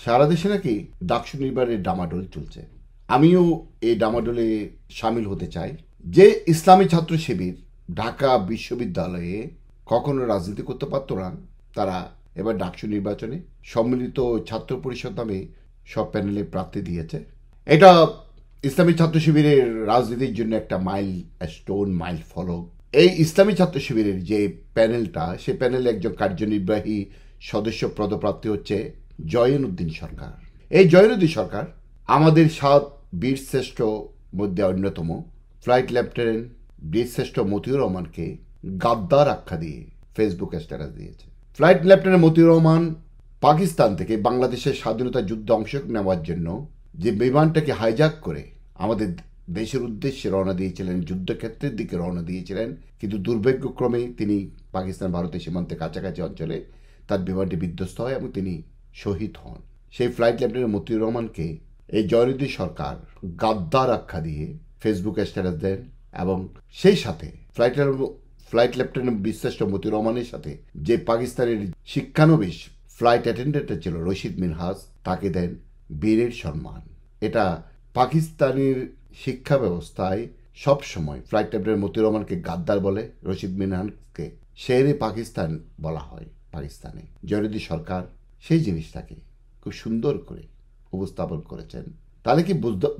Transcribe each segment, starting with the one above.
সারা দেশে নাকি ডাকসু নির্বাচনের ডামাডোল চলছে। আমিও এই ডামাডোলে সামিল হতে চাই। যে ইসলামী ছাত্র শিবির ঢাকা বিশ্ববিদ্যালয়ে কখনো রাজনীতি করতে পারত না, তারা এবার ডাকসু নির্বাচনে সম্মিলিত ছাত্র পরিষদ নামে সব প্যানেলে প্রার্থী দিয়েছে। এটা ইসলামী ছাত্র শিবিরের রাজনীতির জন্য একটা মাইল স্টোন, মাইল ফলক। এই ইসলামী ছাত্র শিবিরের যে প্যানেলটা, সে প্যানেলে একজন কার্যনির্বাহী সদস্য পদপ্রার্থী হচ্ছে জয়নুদ্দিন সরকার। এই জয়নুদ্দিন সরকার আমাদের 7 বীরশ্রেষ্ঠ মধ্যে অন্যতম। ফ্লাইট লেফটেন্যান্ট বীরশ্রেষ্ঠ মতিউর রহমানকে গাদ্দার আখ্যা দিয়ে ফেসবুকে স্ট্যাটাস দিয়েছে। ফ্লাইট লেফটেন্যান্ট মতিউর রহমান পাকিস্তান থেকে বাংলাদেশের স্বাধীনতা যুদ্ধে অংশ নেওয়ার জন্য যে বিমানটাকে হাইজ্যাক করে আমাদের দেশের উদ্দেশ্যে রওনা দিয়েছিলেন, যুদ্ধক্ষেত্রের দিকে রওনা দিয়েছিলেন, কিন্তু দুর্ভাগ্যক্রমে তিনি পাকিস্তান ভারতের সীমান্তের কাছাকাছি অঞ্চলে তার বিমানটি বিধ্বস্ত হয় এবং তিনি শহীদ হন। সেই ফ্লাইট লেফটেন্যান্ট মতিউর রহমানকে এই জয়নুদ্দিন সরকার গাদ্দার আখ্যা দিয়ে ফেসবুকে স্ট্যাটাস দেন এবং সেই সাথে ফ্লাইট লেফটেন্যান্ট বিশিষ্ট মতিউর রহমানের সাথে যে পাকিস্তানের শিক্ষানবিশ ফ্লাইট অ্যাটেন্ডেন্ট ছিল রশিদ মিনহাজ, তাকে দেন বীরের সম্মান। এটা পাকিস্তানের শিক্ষা ব্যবস্থায় সবসময় ফ্লাইট লেফটেন্যান্ট মতিউর রহমানকে গাদ্দার বলে, রশিদ মিনহাজকে শেরে পাকিস্তান বলা হয় পাকিস্তানে। জয়নুদ্দিন সরকার সেই জিনিসটাকে খুব সুন্দর করে উপস্থাপন করেছেন। তাহলে কি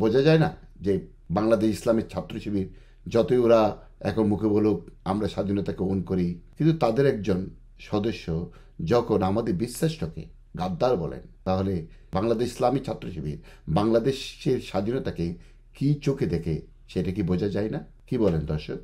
বোঝা যায় না যে বাংলাদেশ ইসলামের ছাত্র শিবির যতই ওরা এখন মুখে বলুক আমরা স্বাধীনতাকে ওন করি, কিন্তু তাদের একজন সদস্য যখন আমাদের বিশ্বাসটাকে গাদ্দার বলেন, তাহলে বাংলাদেশ ইসলামী ছাত্র শিবির বাংলাদেশের স্বাধীনতাকে কি চোখে দেখে সেটা কি বোঝা যায় না? কি বলেন দর্শক?